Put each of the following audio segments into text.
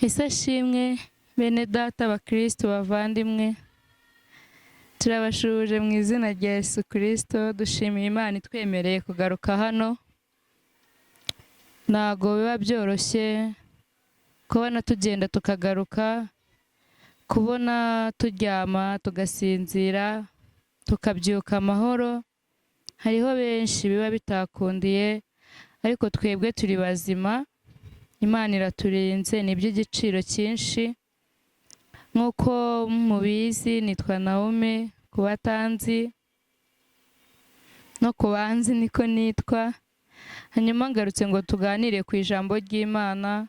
Ese ashimwe bene data abakristo bavandimwe, turabashuje mu izina rya Yesu Kristo. Dushimiye Imana itwemereye kugaruka hano. Ntago biba byoroshye kubona tugenda tukagaruka, kubona turyama tugasinzira tukabyuka amahoro. Hariho benshi biba bitakundiye, ariko twebwe turi bazima. Imana iraturinze, ni iby'igiciro cyinshi. Nk'uko mubizi, nitwa Naomi, ku batanzi no ku banzi niko nitwa. Hanyuma ngarutse ngo tuganire ku ijambo ry'Imana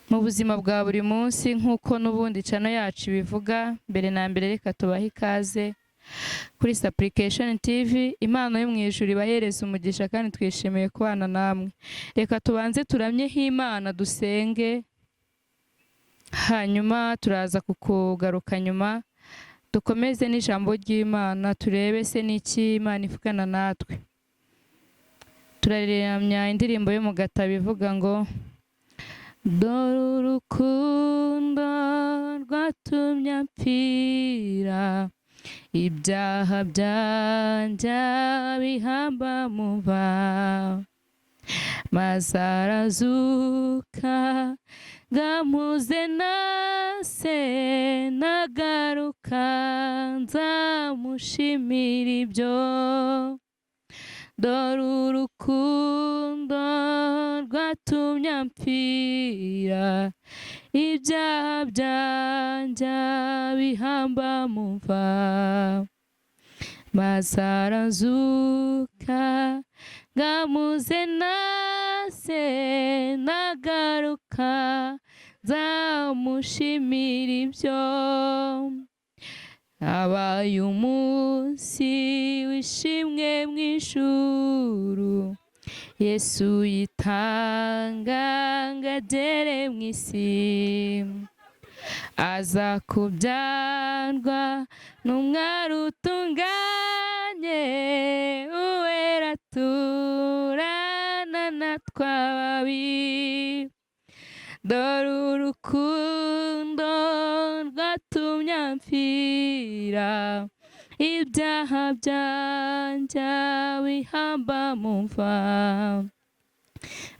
mu buzima bwa buri munsi, nk'uko n'ubundi channel yacu bivuga. Mbere na mbere reka tubahe ikaze kuri Supplication TV. Imana yo mu ijuru ibahereza umugisha kandi twishimiye kubana namwe. Reka tubanze turamyeho Imana, dusenge, hanyuma turaza kukugaruka nyuma dukomeze n'ijambo ry'Imana, turebe se n'iki Imana ivugana natwe. Turaramya indirimbo yo mu gatabo ivuga ngo dore urukundo rwatumye mpfira, ibyaha byanjye bihamba mu mva, maze arazuka ngamuze nase, nagaruka nzamushimira ibyo. Dore urukundo rwatumye mpfira, ibyaha byanjye bihamba mu mva, maze arazuka ngamuze nase, nagaruka nzamushimira ibyo. Abaye umunsi wishimwe mu ijuru, Yesu yitanga ngo agere mu isi, aza kubyarwa n'umwari utunganye, uwera turana na twababi. Dore urukundo rwatumye mpfira, ibyaha byanjye bihamba mu mva,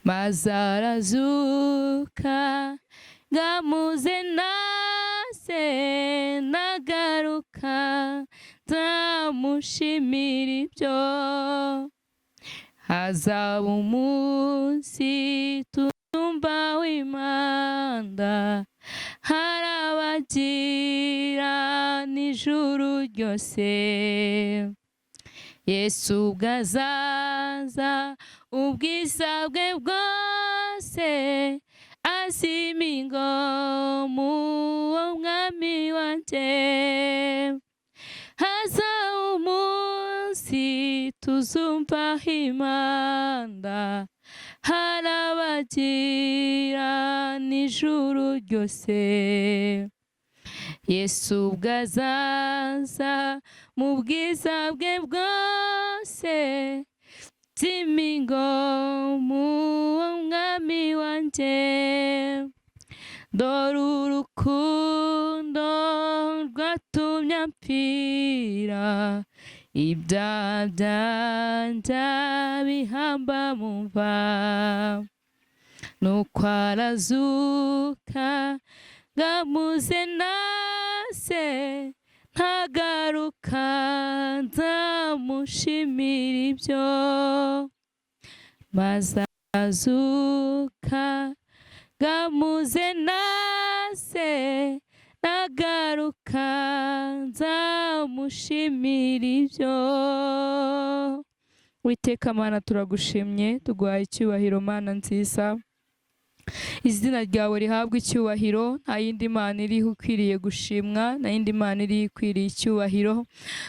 maze arazuka ngamuze nase, nagaruka nzamushimira ibyo. Hazaba umunsi tumba w'Imana, harabagira n'ijuru ryose. Yesu ubwo azaza ubwiza bwe bwose, azima ingoma uwo mwami wanjye. Hazaba umunsi tuzumvaho Imana, harabagira n'ijuru ryose. Yesu ubwo azaza mu bwiza bwe bwose, azima ingoma uwo mwami wanjye. Dore urukundo rwatumye mpfira, ibyaha byanjye bihamba mu mva, nuko arazuka ngamuze nase, ntagaruka nzamushimira ibyo. Maze arazuka ngamuze nase, nagaruka nzamushimira ibyo. Uwiteka Mana, turagushimye, tuguhaye icyubahiro Mana nziza. izina ryawe rihabwe icyubahiro. Nta yindi mana iriho ikwiriye gushimwa, nta yindi mana iriho ikwiriye icyubahiro.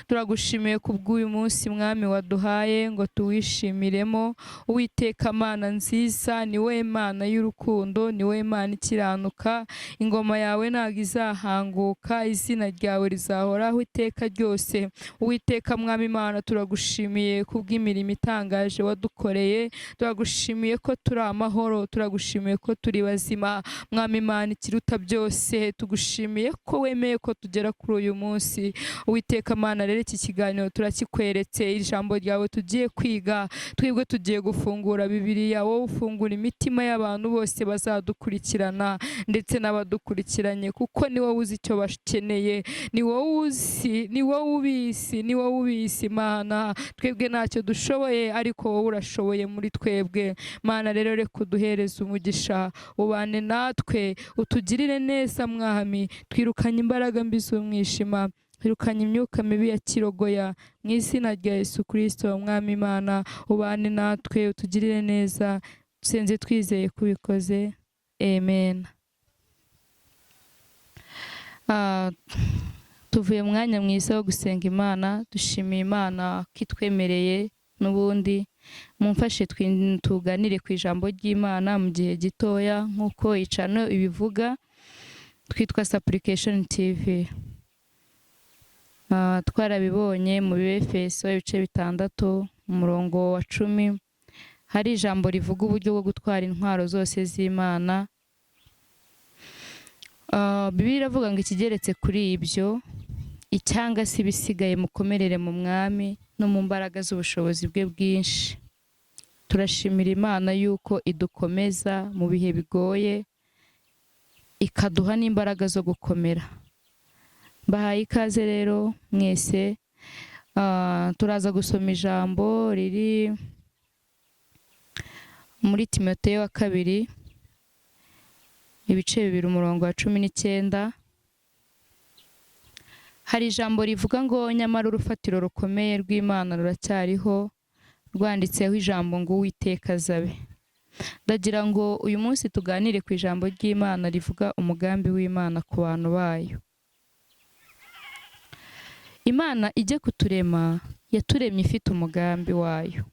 Turagushimiye kubw'uyu munsi mwami waduhaye ngo tuwishimiremo. Uwiteka mana nziza, ni wowe mana y'urukundo, ni wowe mana ikiranuka. Ingoma yawe ntabwo izahanguka, izina ryawe rizahoraho iteka ryose. Uwiteka mwami mana, turagushimiye kubw'imirimo itangaje wadukoreye. Turagushimiye ko turi amahoro, turagushimiye ko turi bazima. Mwami Imana ikiruta byose, tugushimiye ko wemeye ko tugera kuri uyu munsi. Uwiteka Mana, rero iki kiganiro turakikweretse, ijambo ryawe tugiye kwiga, twebwe tugiye gufungura Bibiliya, wowe ufungura imitima y'abantu bose bazadukurikirana ndetse n'abadukurikiranye, kuko ni wowe uzi icyo bakeneye, ni wowe uzi, ni wowe ubizi, ni wowe ubizi Mana. Twebwe ntacyo dushoboye, ariko wowe urashoboye muri twebwe. Mana rero reka uduhereze umugisha, ubane natwe, utugirire neza mwami. Twirukanye imbaraga mbi z'umwijima, twirukanye imyuka mibi ya kirogoya, mu izina rya Yesu Kristo. Mwami Imana, ubane natwe, utugirire neza, dusenze twizeye ko ubikoze, amen. Tuvuye mu mwanya mwiza wo gusenga Imana, dushimiye Imana ko itwemereye n'ubundi mumfashe tuganire ku ijambo ry'Imana mu gihe gitoya nk'uko icano ibivuga. Twitwa Supplication TV. Twarabibonye mu Befeso ibice 6 umurongo wa 10, hari ijambo rivuga uburyo bwo gutwara intwaro zose z'Imana. Bibiliya iravuga ngo ikigeretse kuri ibyo, icyanga se ibisigaye mukomerere mu mwami no mu mbaraga z'ubushobozi bwe bwinshi. Turashimira Imana yuko idukomeza mu bihe bigoye, ikaduha n'imbaraga zo gukomera. Bahaye ikaze rero mwese. Turaza gusoma ijambo riri muri Timoteyo wa 2 ibice 2 umurongo wa 19. Hari ijambo rivuga ngo nyamara urufatiro rukomeye rw'Imana ruracyariho, rwanditseho ijambo ngo Uwiteka azabe. Ndagira ngo uyu munsi tuganire ku ijambo ry'Imana rivuga umugambi w'Imana ku bantu bayo. Imana ijye kuturema, yaturemye ifite umugambi wayo.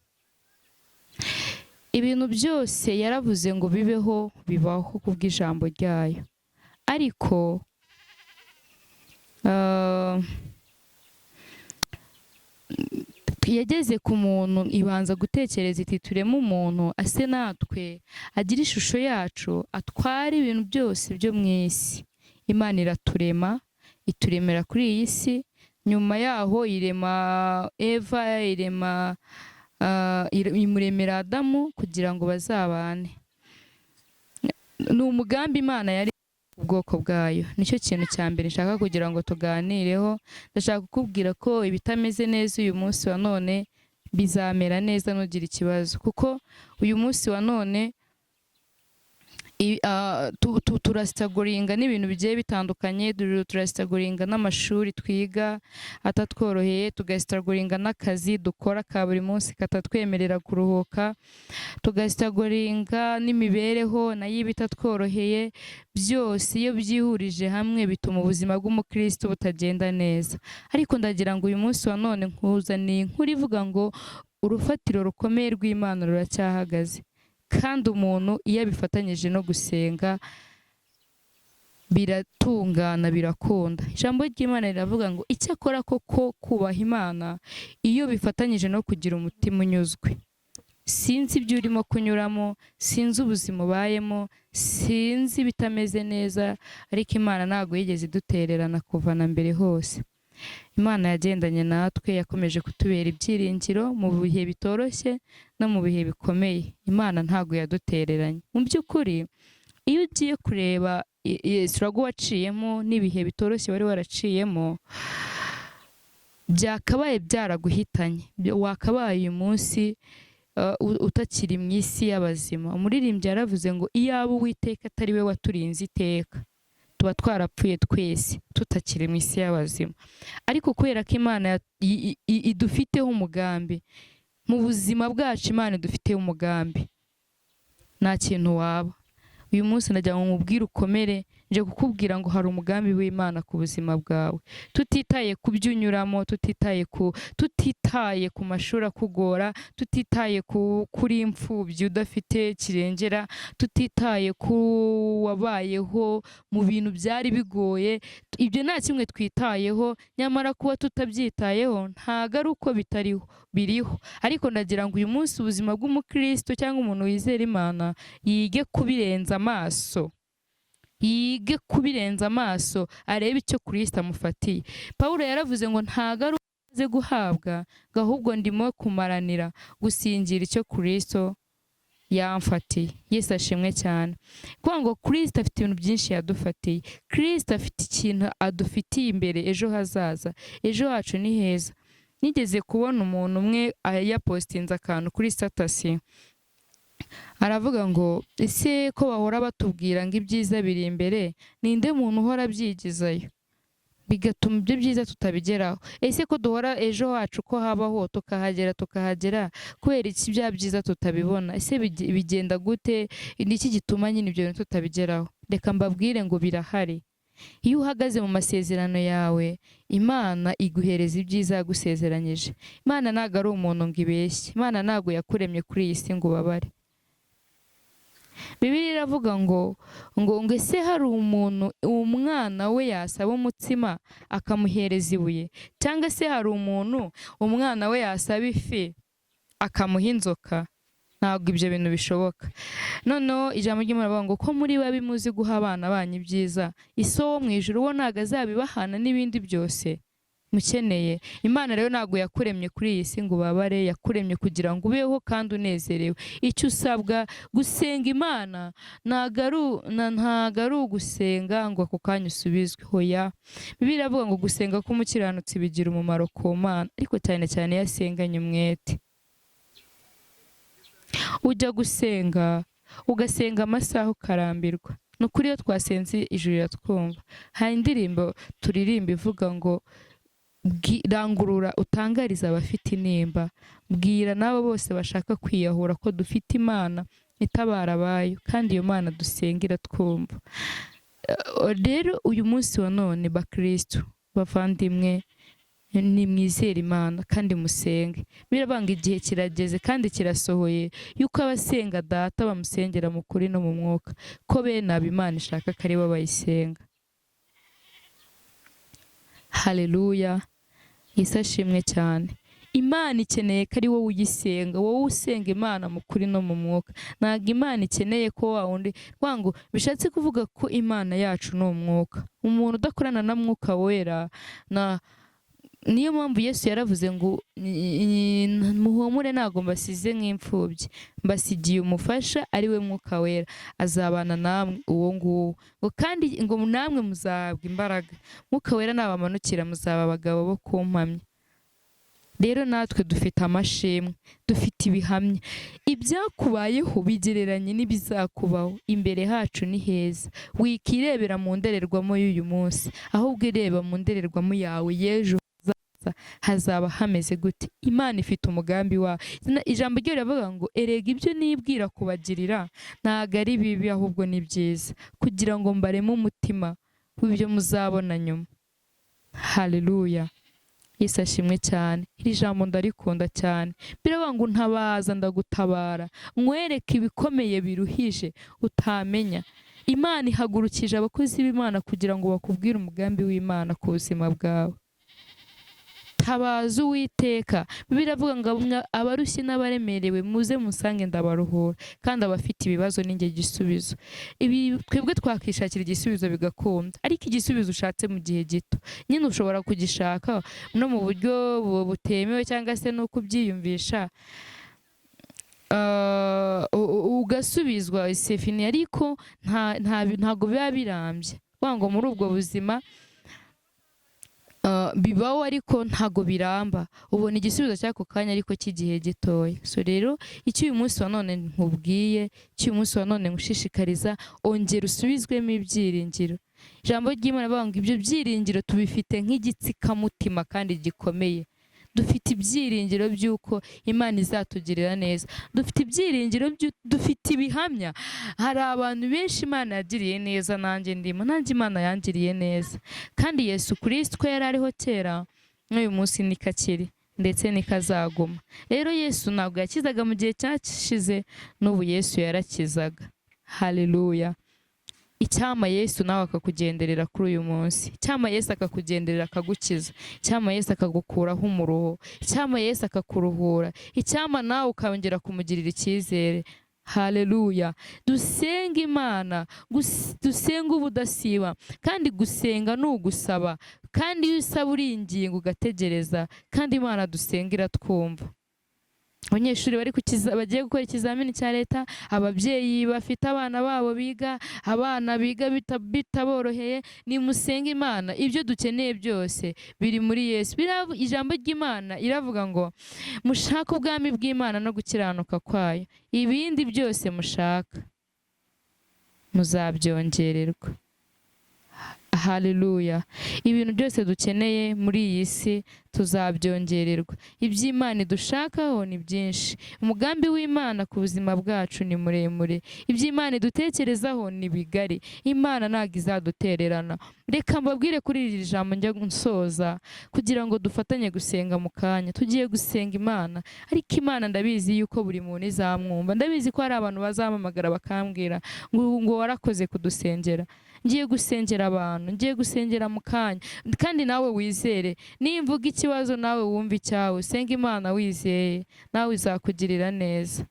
Ibintu byose yaravuze ngo bibeho, bibaho kubw'ijambo ryayo. Ariko yageze ku muntu ibanza gutekereza iti tureme umuntu ase natwe, agira ishusho yacu, atwara ibintu byose byo mu isi. Imana iraturema, ituremera kuri iyi si. Nyuma yaho irema Eva, imuremera Adamu kugira ngo bazabane. Ni umugambi Imana yari ubwoko bwayo. Nicyo kintu cya mbere nshaka kugira ngo tuganireho. Ndashaka kukubwira ko ibitameze neza uyu munsi wa none bizamera neza nugira ikibazo, kuko uyu munsi wa none turasitaguringa n'ibintu bigiye bitandukanye. Turasitaguringa n'amashuri twiga atatworoheye, tugasitaguringa n'akazi dukora ka buri munsi katatwemerera kuruhuka, tugasitaguringa n'imibereho nayo ibitatworoheye. Byose iyo byihurije hamwe bituma ubuzima bw'umukristo butagenda neza. Ariko ndagira ngo uyu munsi wa none nkuzaniye inkuru ivuga ngo urufatiro rukomeye rw'Imana ruracyahagaze, kandi umuntu iyo abifatanyije no gusenga biratungana, birakunda. Ijambo ry'Imana riravuga ngo icyakora koko kubaha Imana iyo bifatanyije no kugira umutima unyuzwe. Sinzi ibyo urimo kunyuramo, sinzi ubuzima ubayemo, sinzi bitameze neza, ariko Imana ntabwo yigeze idutererana kuva na mbere hose. Imana yagendanye natwe, yakomeje kutubera ibyiringiro mu bihe bitoroshye no mu bihe bikomeye. Imana ntabwo yadutereranye. Mu by'ukuri iyo ugiye kureba struggle waciyemo n'ibihe bitoroshye wari waraciyemo, byakabaye byaraguhitanye, wakabaye uyu munsi utakiri mu isi y'abazima. Umuririmbyi yaravuze ngo iyaba Uwiteka atari we waturinze iteka, tuba twarapfuye twese tutakiri mu isi y'abazima. Ariko kubera ko Imana idufiteho umugambi mu buzima bwacu, Imana idufiteho umugambi, nta kintu waba. uyu munsi nagira ngo nkubwire ukomere, nje kukubwira ngo hari umugambi w'Imana ku buzima bwawe. Tutitaye ku byo unyuramo, tutitaye ku mashuri akugora, tutitaye kuri imfubyi udafite kirengera, tutitaye ku wabayeho mu bintu byari bigoye, ibyo nta kimwe twitayeho. Nyamara kuba tutabyitayeho ntago ari uko bitariho, biriho. Ariko ndagira ngo uyu munsi ubuzima bw'umukristo cyangwa umuntu wizera Imana yige kubirenza amaso, yige kubirenza amaso, arebe icyo Kristo amufatiye. Pawulo yaravuze ngo ntago ari umaze guhabwa, ahubwo ndimo kumaranira gusingira icyo Kristo yamfatiye. Yesu ashimwe cyane. Kuko ngo Kristo afite ibintu byinshi yadufatiye. Kristo afite ikintu adufitiye imbere ejo hazaza. Ejo hacu ni heza. Nigeze kubona umuntu umwe yapostinze akantu kuri status, aravuga ngo ese ko bahora batubwira ngo ibyiza biri imbere, ninde muntu uhora abyigizayo bigatuma ibyo byiza tutabigeraho? Ese ko duhora ejo hacu ko habaho tukahagera, kubera iki bya byiza tutabibona? Ese bigenda gute? Niki gituma nyine ibyo bintu tutabigeraho? Reka mbabwire ngo birahari. Iyo uhagaze mu masezerano yawe, Imana iguhereza ibyiza yagusezeranyije. Imana ntago ari umuntu ngo ibeshye. Imana ntago yakuremye kuri iyi si ngo ubabare. Bibiliya iravuga ngo ese hari umuntu umwana we yasaba umutsima akamuhereza ibuye? Cyangwa se hari umuntu umwana we yasaba ifi akamuha inzoka? Ntabwo ibyo bintu bishoboka. Noneho ijambo ry'Imana rivuga ngo ko muri babi muzi guha abana banyu ibyiza, Ise wo mu ijuru wo ntago azabibahana n'ibindi byose mukeneye. Imana rero ntago yakuremye kuri iyi si ngo ubabare, yakuremye kugira ngo ubeho kandi unezerewe. Icyo usabwa gusenga Imana ntago ari ugusenga ngo ako kanya usubizwe. Hoya, Bibiliya iravuga ngo gusenga k'umukiranutsi bigira umumaro ku Mana, ariko cyane cyane iyo asenganye umwete. Ujya gusenga ugasenga amasaha ukarambirwa. Ni ukuri iyo twasenze ijuru riratwumva. Hari indirimbo turirimba ivuga ngo rangurura utangariza abafite intimba, bwira n'abo bose bashaka kwiyahura ko dufite Imana itabara abayo, kandi iyo Mana dusenga iratwumva. Rero uyu munsi wa none bakristo bavandimwe, ni mwizere Imana kandi musenge. Birabanga igihe kirageze kandi kirasohoye yuko abasenga Data bamusengera mu kuri no mu mwuka, ko bene abo Imana ishaka ko ari bo bayisenga. Haleluya. Yesu ashimwe cyane. Imana ikeneye ko ari wowe uyisenga, wowe usenga Imana mu kuri no mu mwuka. Ntabwo Imana ikeneye ko wundi ngo bishatse kuvuga ko Imana yacu ni umwuka. Umuntu udakorana na Mwuka Wera, niyo mpamvu Yesu yaravuze ngo muhumure ntago mbasize nk'imfubyi, mbasigiye umufasha ari we Mwuka Wera, azabana namwe uwo nguwo. Kandi ngo namwe muzahabwa imbaraga. Mwuka Wera nabamanukira muzaba abagabo bo kumpamya. Rero natwe dufite amashimwe, dufite ibihamya. Ibyakubayeho bigereranye n'ibizakubaho. Imbere hacu ni heza. Wikirebera mu ndorerwamo y'uyu munsi, ahubwo ireba mu ndorerwamo yawe y'ejo hazaba hameze gute. Imana ifite umugambi wayo. Ijambo ryo riravuga ngo erega ibyo nibwira kubagirira ntago ari bibi, ahubwo ni byiza, kugira ngo mbareme umutima w'ibyo muzabona nyuma. Haleluya. Yesu ashimwe cyane. Iri jambo ndarikunda cyane. Biravuga ngo ntabaza ndagutabara, nkwereke ibikomeye biruhije utamenya. Imana ihagurukije abakozi b'Imana kugira ngo bakubwire umugambi w'Imana ku buzima bwawe. Tabaza Uwiteka. Bibiliya iravuga ngo abarushye n'abaremerewe muze musange ndabaruhura, kandi abafite ibibazo ninjye gisubizo. Ibi twebwe twakishakira igisubizo bigakunda, ariko igisubizo ushatse mu gihe gito nyine ushobora kugishaka no mu buryo butemewe cyangwa se no kubyiyumvisha ugasubizwa isefini, ariko ntago biba birambye. Ngo muri ubwo buzima bibaho ariko ntago biramba, ubona igisubizo cy'ako kanya ariko cy'igihe gitoya. So rero icyo uyu munsi wa none nkubwiye, icyo uyu munsi wa none ngushishikariza, ongera usubizwemo ibyiringiro. Ijambo ry'Imana rivuga ngo ibyo byiringiro tubifite nk'igitsikamutima kandi gikomeye. dufite ibyiringiro by'uko Imana izatugirira neza, dufite ibyiringiro dufite ibihamya. Hari abantu benshi Imana yagiriye neza, nanjye ndimo, nanjye Imana yangiriye neza. Kandi Yesu Kristo yari ariho kera, n'uyu munsi niko akiri ndetse nikazaguma. Rero Yesu ntabwo yakizaga mu gihe cyashize, n'ubu Yesu yarakizaga. Haleluya. Icyama Yesu nawe akakugenderera kuri uyu munsi, icyama Yesu akakugenderera akagukiza, icyama Yesu akagukuraho umuruho, icyama Yesu akakuruhura, icyama nawe ukongera kumugirira icyizere. Haleluya. Dusenga Imana, dusenga ubudasiba, kandi gusenga ni ugusaba, kandi iyo usaba uringinga ugategereza, kandi Imana dusenga iratwumva. Abanyeshuri bagiye gukora ikizamini cya leta, ababyeyi bafite abana babo biga, abana biga bitaboroheye, nimusenga Imana. Ibyo dukeneye byose biri muri Yesu. Ijambo ry'Imana iravuga ngo mushake ubwami bw'Imana no gukiranuka kwayo, ibindi byose mushaka muzabyongererwa. Haleluya. Ibintu byose dukeneye muri iyi si tuzabyongererwa. Iby'Imana idushakaho ni byinshi. Umugambi w'Imana ku buzima bwacu ni muremure. Iby'Imana idutekerezaho ni bigari. Imana ntabwo izadutererana. Reka mbabwire kuri iri jambo njya nsoza, kugira ngo dufatanye gusenga mu kanya. Tugiye gusenga Imana, ariko Imana ndabizi yuko buri muntu izamwumva. Ndabizi ko hari abantu bazampamagara bakambwira ngo warakoze kudusengera. Ngiye gusengera abantu, ngiye gusengera mu kanya, kandi nawe wizere. Nimvuga ikibazo nawe wumva icyawe, senga Imana wizeye, nawe izakugirira neza.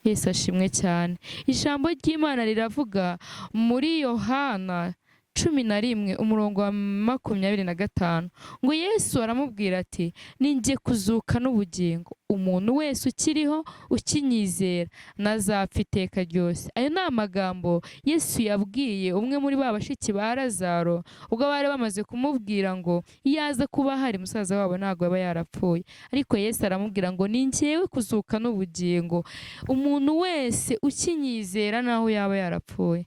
Yesu ashimwe cyane. Ijambo ry'Imana riravuga muri Yohana 11:25 ngo Yesu aramubwira ati, ninjye kuzuka n'ubugingo, umuntu wese ukiriho ukinyizera ntazapfa iteka ryose. Ayo ni amagambo Yesu yabwiye umwe muri ba bashiki ba Lazaro, ubwo bari bamaze kumubwira ngo iyo aza kuba hari musaza wabo ntabwo aba yarapfuye. Ariko Yesu aramubwira ngo ni njyewe kuzuka n'ubugingo, umuntu wese ukinyizera naho yaba yarapfuye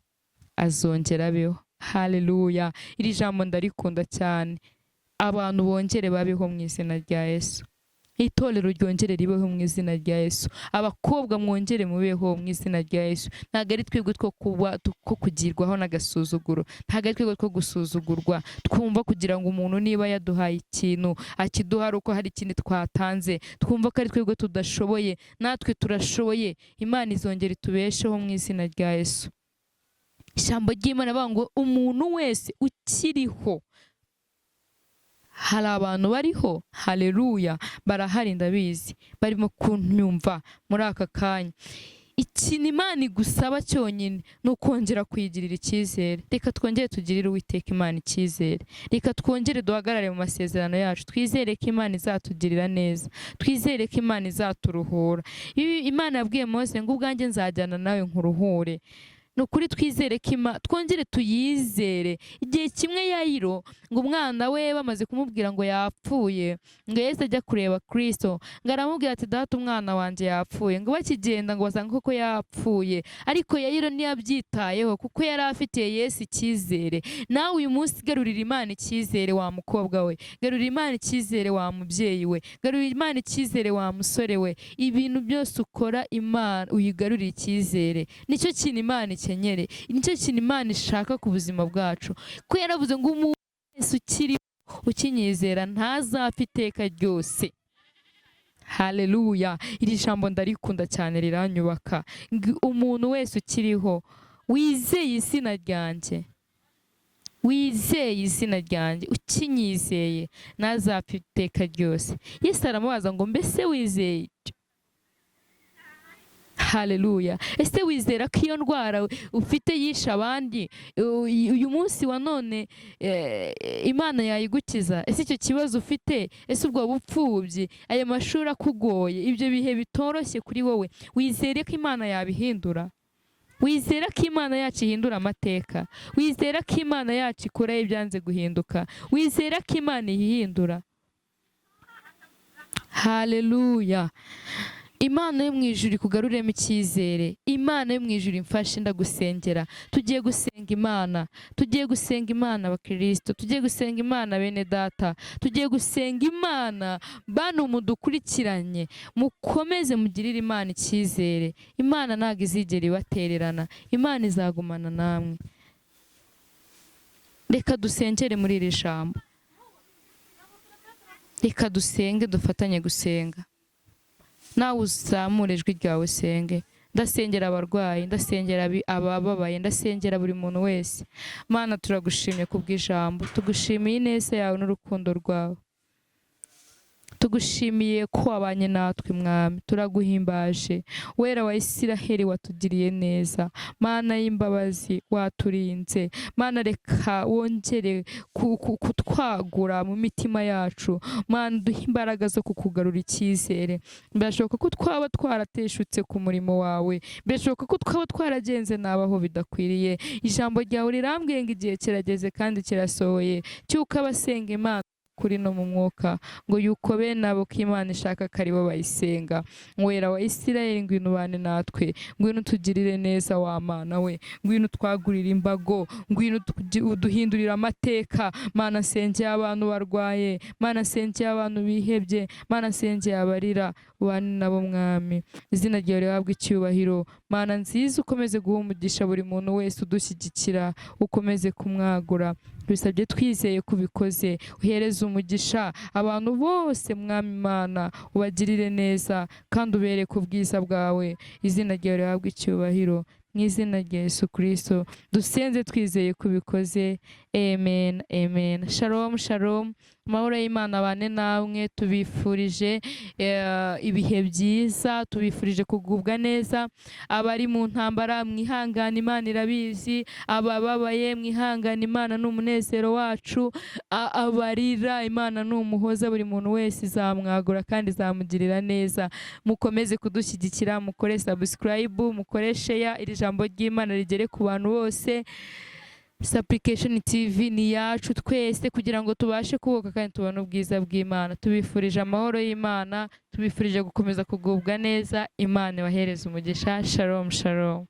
azongera abeho. Haleluya. Iri jambo ndarikunda cyane. Abantu bongere babeho mu izina rya Yesu. Itorero ryongere ribeho mu izina rya Yesu. Abakobwa mwongere mubeho mu izina rya Yesu. Ntabwo ari twebwe two kugirwaho n'agasuzuguro, ntabwo ari twebwe two gusuzugurwa twumva kugira ngo umuntu niba yaduhaye ikintu akiduha ari uko hari ikindi twatanze, twumva ko ari twebwe tudashoboye. Natwe turashoboye. Imana izongera itubesheho mu izina rya Yesu. Ijambo ry'Imana bavuga ngo umuntu wese ukiriho. Hari abantu bariho, haleluya, barahari ndabizi, barimo kunyumva muri aka kanya. Ikintu Imana igusaba cyonyine ni ukongera kuyigirira icyizere. Reka twongere tugirire Uwiteka Imana icyizere. Reka twongere duhagarare mu masezerano yacu, twizere ko Imana izatugirira neza, twizere ko Imana izaturuhura. Imana yabwiye Mose ngo ubwanjye nzajyana nawe nkuruhure. Nukuri twizere ko twongere tuyizere. Igihe kimwe Yayiro ngo umwana we bamaze kumubwira ngo yapfuye, ngo Yesu ajya kureba Kristo, ngo aramubwira ati data umwana wanjye yapfuye. Ngo bakigenda ngo basanga koko yapfuye, ariko Yayiro ntiyabyitayeho kuko yari afitiye Yesu icyizere. Nawe uyu munsi garurira Imana icyizere wa mukobwa we, garurira Imana icyizere wa mubyeyi we, garurira Imana icyizere wa musore we. Ibintu byose ukora Imana uyigarurira icyizere. Nicyo kintu Imana kenyere, nicyo kintu Imana ishaka ku buzima bwacu. Ko yaravuze ngo umuntu wese ukiri ukinyizera ntazapfa iteka ryose. Haleluya. Iri jambo ndarikunda cyane, riranyubaka. Umuntu wese ukiriho wizeye izina ryanjye, wizeye izina ryanjye, ukinyizeye ntazapfa iteka ryose. Yesu aramubaza ngo mbese wizeye? Haleluya. Ese wizera ko iyo ndwara ufite yisha abandi uyu munsi wa none Imana yayigukiza? Ese icyo kibazo ufite, ese ubwo bupfubyi, ayo mashuri akugoye, ibyo bihe bitoroshye kuri wowe, wizere ko Imana yabihindura? Wizera ko Imana yacu ihindura amateka? Wizera ko Imana yacu ikora ibyanze guhinduka? Wizera ko Imana ihindura? Haleluya. Imana yo mu ijuru ikugaruremo icyizere. Imana yo mu ijuru imfashe ndagusengera. Tugiye gusenga Imana. Tugiye gusenga Imana abakristo. Tugiye gusenga Imana bene data. Tugiye gusenga Imana bantu mudukurikiranye. Mukomeze mugirire Imana icyizere. Imana ntabwo izigera ibatererana. Imana izagumana namwe. Reka dusengere muri iri jambo. Reka dusenge, dufatanye gusenga. Nawe uzamure ijwi ryawe usenge. Ndasengera abarwayi, ndasengera abababaye, ndasengera buri muntu wese. Mana turagushimye kubw'ijambo, tugushimiye ineza yawe n'urukundo rwawe. Tugushimiye ko wabanye natwe mwami, turaguhimbaje. Wera wa Isiraheli watugiriye neza. Mana y'imbabazi waturinze. Mana reka wongere kutwagura mu mitima yacu. Mana duhe imbaraga zo kukugarura icyizere. Birashoboka ko twaba twarateshutse ku murimo wawe. Birashoboka ko twaba twaragenze nabaho bidakwiriye. Ijambo ryawe rirambwiye ngo igihe kirageze kandi kirasohoye cyuko abasenga Imana kuri no mu mwuka ngo yuko bene abo ko Imana ishaka ko aribo bayisenga. Wera wa Isiraheli ngwino ubane natwe, ngwino utugirire neza wa Mana we, ngwino twagurire imbago, ngwino uduhindurira amateka. Mana nsengeye abantu barwaye, Mana nsengeye abantu bihebye, Mana nsengeye abarira, ubane nabo mwami. Izina ryawe rihabwe icyubahiro. Mana nziza ukomeze guha umugisha buri muntu wese udushyigikira, ukomeze kumwagura. Bisabye twizeye kubikoze. Uhereze umugisha abantu bose mwami Imana, ubagirire neza kandi ubereke ubwiza bwawe. Izina ryawe rihabwe icyubahiro. Mu izina rya Yesu Kristo dusenze twizeye kubikoze. Amen, amen. Shalom, shalom. Amahoro y'Imana abane namwe. Tubifurije ibihe byiza, tubifurije kugubwa neza. Abari mu ntambara mwihangane, Imana irabizi. Abababaye mwihangane, Imana ni umunezero wacu. Abarira, Imana ni umuhoza, buri muntu wese izamwagura kandi izamugirira neza. Mukomeze kudushyigikira, mukore subscribe, mukore share. Iri jambo ry'Imana rigere ku bantu bose. Application TV ni yacu twese kugira ngo tubashe kuboka kandi tubone ubwiza bw'Imana. Tubifurije amahoro y'Imana, tubifurije gukomeza kugubwa neza. Imana ibahereze umugisha. Shalom, shalom.